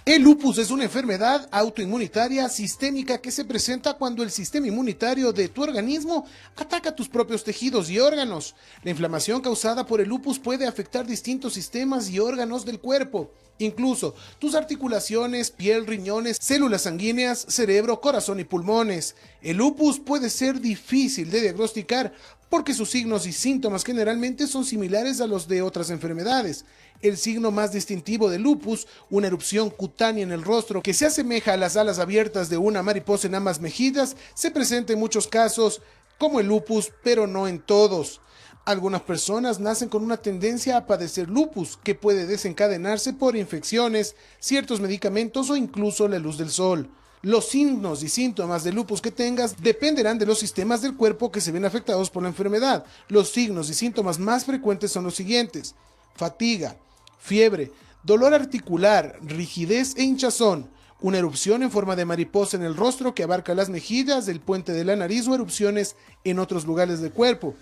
El lupus es una enfermedad autoinmunitaria sistémica que se presenta cuando el sistema inmunitario de tu organismo ataca tus propios tejidos y órganos. La inflamación causada por el lupus puede afectar distintos sistemas y órganos del cuerpo, incluso tus articulaciones, piel, riñones, células sanguíneas, cerebro, corazón y pulmones. El lupus puede ser difícil de diagnosticar porque sus signos y síntomas generalmente son similares a los de otras enfermedades. El signo más distintivo del lupus, una erupción cutánea en el rostro que se asemeja a las alas abiertas de una mariposa en ambas mejillas, se presenta en muchos casos como el lupus, pero no en todos. Algunas personas nacen con una tendencia a padecer lupus, que puede desencadenarse por infecciones, ciertos medicamentos o incluso la luz del sol. Los signos y síntomas de lupus que tengas dependerán de los sistemas del cuerpo que se ven afectados por la enfermedad. Los signos y síntomas más frecuentes son los siguientes: fatiga, fiebre, dolor articular, rigidez e hinchazón, una erupción en forma de mariposa en el rostro que abarca las mejillas, el puente de la nariz o erupciones en otros lugares del cuerpo,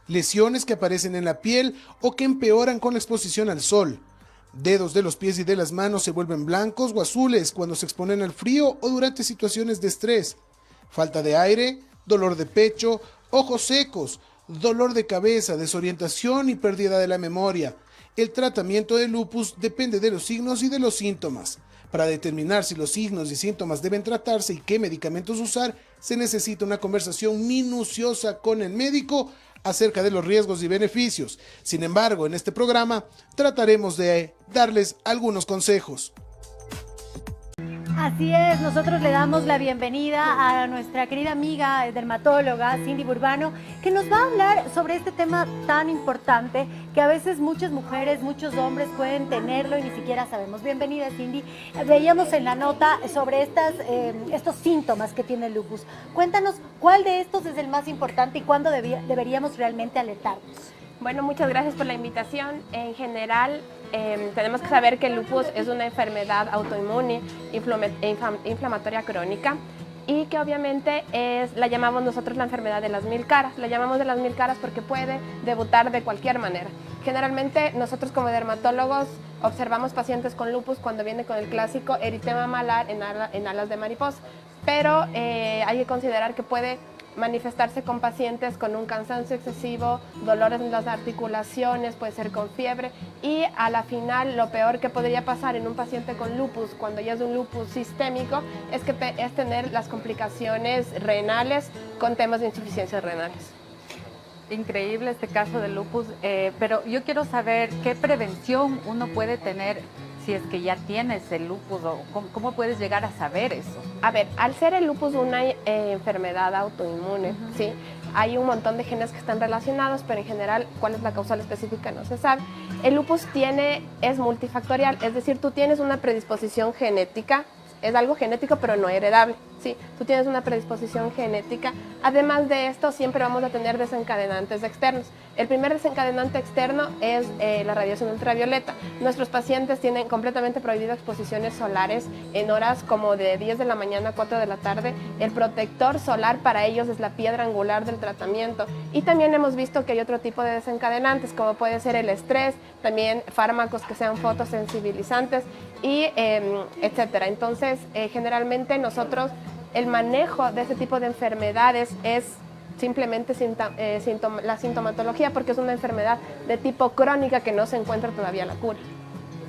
lesiones que aparecen en la piel o que empeoran con la exposición al sol. Dedos de los pies y de las manos se vuelven blancos o azules cuando se exponen al frío o durante situaciones de estrés. Falta de aire, dolor de pecho, ojos secos, dolor de cabeza, desorientación y pérdida de la memoria. El tratamiento del lupus depende de los signos y de los síntomas. Para determinar si los signos y síntomas deben tratarse y qué medicamentos usar, se necesita una conversación minuciosa con el médico acerca de los riesgos y beneficios. Sin embargo, en este programa trataremos de darles algunos consejos. Así es, nosotros le damos la bienvenida a nuestra querida amiga dermatóloga Cindy Burbano, que nos va a hablar sobre este tema tan importante que a veces muchas mujeres, muchos hombres pueden tenerlo y ni siquiera sabemos. Bienvenida, Cindy. Veíamos en la nota sobre estos síntomas que tiene el lupus. Cuéntanos, ¿cuál de estos es el más importante y cuándo deberíamos realmente alertarnos? Bueno, muchas gracias por la invitación. En general, tenemos que saber que el lupus es una enfermedad autoinmune inflamatoria crónica y que obviamente la llamamos nosotros la enfermedad de las 1000 caras. La llamamos de las 1000 caras porque puede debutar de cualquier manera. Generalmente nosotros como dermatólogos observamos pacientes con lupus cuando viene con el clásico eritema malar en alas de mariposa, pero hay que considerar que puede manifestarse con pacientes con un cansancio excesivo, dolores en las articulaciones, puede ser con fiebre y a la final lo peor que podría pasar en un paciente con lupus cuando ya es un lupus sistémico es tener las complicaciones renales con temas de insuficiencias renales. Increíble este caso de lupus, pero yo quiero saber qué prevención uno puede tener si es que ya tienes el lupus o cómo puedes llegar a saber eso. A ver, al ser el lupus una enfermedad autoinmune, ¿sí? Hay un montón de genes que están relacionados, pero en general, ¿cuál es la causal específica? No se sabe. El lupus es multifactorial, es decir, tú tienes una predisposición genética, es algo genético pero no heredable, ¿sí? Tú tienes una predisposición genética. Además de esto, siempre vamos a tener desencadenantes externos. El primer desencadenante externo es la radiación ultravioleta. Nuestros pacientes tienen completamente prohibido exposiciones solares en horas como de 10 de la mañana a 4 de la tarde. El protector solar para ellos es la piedra angular del tratamiento. Y también hemos visto que hay otro tipo de desencadenantes, como puede ser el estrés, también fármacos que sean fotosensibilizantes, y etcétera. Entonces, generalmente nosotros, el manejo de este tipo de enfermedades es simplemente la sintomatología, porque es una enfermedad de tipo crónica que no se encuentra todavía la cura.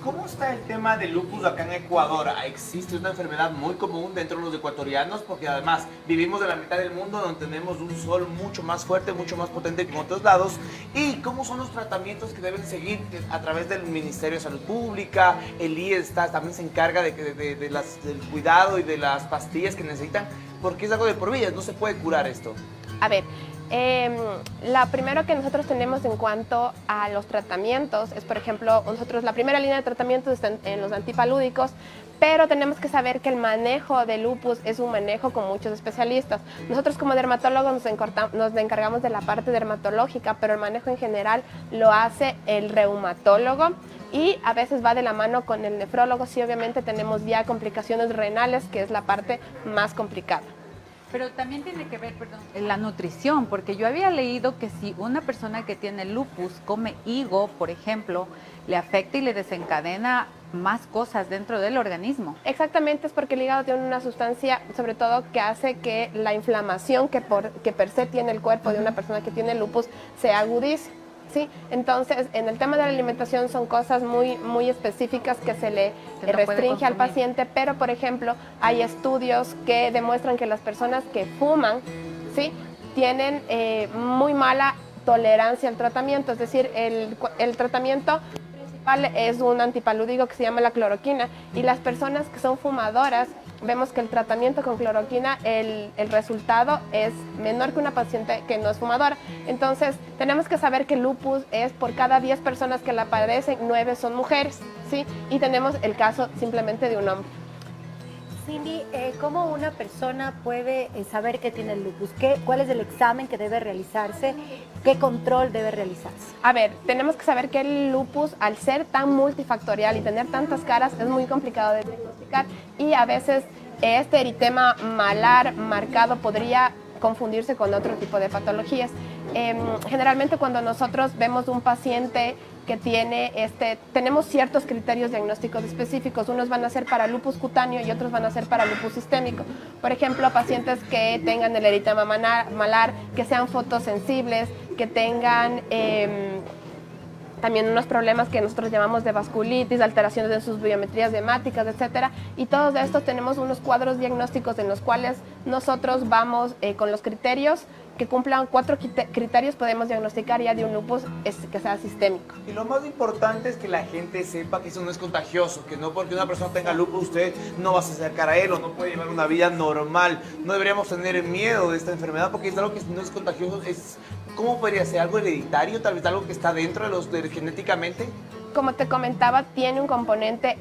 ¿Cómo está el tema del lupus acá en Ecuador? ¿Existe una enfermedad muy común dentro de los ecuatorianos? Porque además vivimos de la mitad del mundo donde tenemos un sol mucho más fuerte, mucho más potente que en otros lados. ¿Y cómo son los tratamientos que deben seguir a través del Ministerio de Salud Pública? El IES también se encarga del cuidado y de las pastillas que necesitan, porque es algo de por vida, no se puede curar esto. A ver, la primero que nosotros tenemos en cuanto a los tratamientos es, por ejemplo, la primera línea de tratamiento está en los antipalúdicos, pero tenemos que saber que el manejo de lupus es un manejo con muchos especialistas. Nosotros como dermatólogos nos encargamos de la parte dermatológica, pero el manejo en general lo hace el reumatólogo y a veces va de la mano con el nefrólogo si obviamente tenemos ya complicaciones renales, que es la parte más complicada. Pero también tiene que ver, perdón, la nutrición, porque yo había leído que si una persona que tiene lupus come higo, por ejemplo, le afecta y le desencadena más cosas dentro del organismo. Exactamente, es porque el hígado tiene una sustancia, sobre todo, que hace que la inflamación que per se tiene el cuerpo de una persona que tiene lupus se agudice. ¿Sí? Entonces, en el tema de la alimentación son cosas muy específicas que se le Que no puede restringe al consumir. paciente, pero por ejemplo, hay estudios que demuestran que las personas que fuman, ¿sí? tienen muy mala tolerancia al tratamiento, es decir, el tratamiento principal es un antipalúdico que se llama la cloroquina, y las personas que son fumadoras, vemos que el tratamiento con cloroquina, el resultado es menor que una paciente que no es fumadora. Entonces, tenemos que saber que el lupus es por cada 10 personas que la padecen, 9 son mujeres, ¿sí? Y tenemos el caso simplemente de un hombre. Cindy, ¿cómo una persona puede saber que tiene el lupus? ¿Cuál es el examen que debe realizarse? ¿Qué control debe realizarse? A ver, tenemos que saber que el lupus, al ser tan multifactorial y tener tantas caras, es muy complicado de diagnosticar, y a veces este eritema malar marcado podría confundirse con otro tipo de patologías. Generalmente cuando nosotros vemos un paciente que tiene tenemos ciertos criterios diagnósticos específicos. Unos van a ser para lupus cutáneo y otros van a ser para lupus sistémico. Por ejemplo, pacientes que tengan el eritema malar, que sean fotosensibles, que tengan también unos problemas que nosotros llamamos de vasculitis, alteraciones de sus biometrías hemáticas, etcétera. Y todos estos tenemos unos cuadros diagnósticos en los cuales nosotros vamos con los criterios que cumplan 4 criterios, podemos diagnosticar ya de un lupus que sea sistémico. Y lo más importante es que la gente sepa que eso no es contagioso, que no porque una persona tenga lupus usted no va a acercar a él o no puede llevar una vida normal. No deberíamos tener miedo de esta enfermedad porque es algo que no es contagioso. ¿Cómo podría ser? ¿Algo hereditario? ¿Tal vez algo que está dentro de genéticamente? Como te comentaba, tiene un componente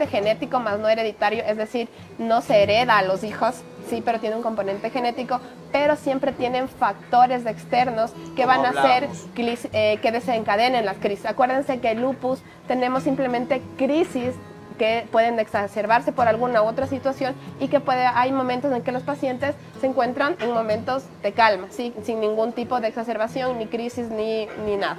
genético más no hereditario, es decir, no se hereda a los hijos, sí, pero tiene un componente genético, pero siempre tienen factores externos que van a hacer que desencadenen las crisis. Acuérdense que el lupus tenemos simplemente crisis que pueden exacerbarse por alguna u otra situación, y que hay momentos en que los pacientes se encuentran en momentos de calma, ¿sí? Sin ningún tipo de exacerbación, ni crisis, ni nada.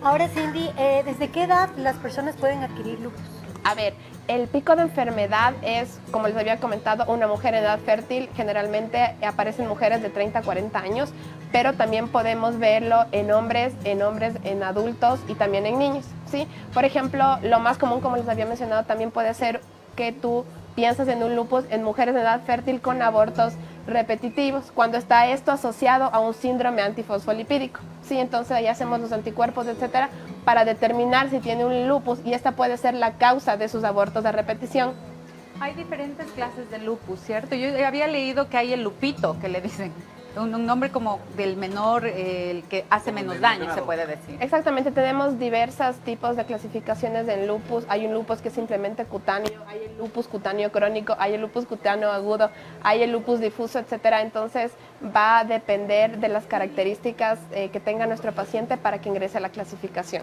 Ahora, Cindy, ¿desde qué edad las personas pueden adquirir lupus? A ver, el pico de enfermedad es, como les había comentado, una mujer en edad fértil. Generalmente aparecen mujeres de 30 a 40 años, pero también podemos verlo en hombres, en adultos y también en niños, ¿sí? Por ejemplo, lo más común, como les había mencionado, también puede ser que tú piensas en un lupus en mujeres de edad fértil con abortos repetitivos, cuando está esto asociado a un síndrome antifosfolipídico, ¿sí? Entonces ahí hacemos los anticuerpos, etcétera, para determinar si tiene un lupus, y esta puede ser la causa de sus abortos de repetición. Hay diferentes clases de lupus, ¿cierto? Yo había leído que hay el lupito, que le dicen, un nombre como del menor, el que hace menos daño, se puede decir. Exactamente, tenemos diversos tipos de clasificaciones del lupus. Hay un lupus que es simplemente cutáneo, hay el lupus cutáneo crónico, hay el lupus cutáneo agudo, hay el lupus difuso, etcétera. Entonces va a depender de las características que tenga nuestro paciente para que ingrese a la clasificación.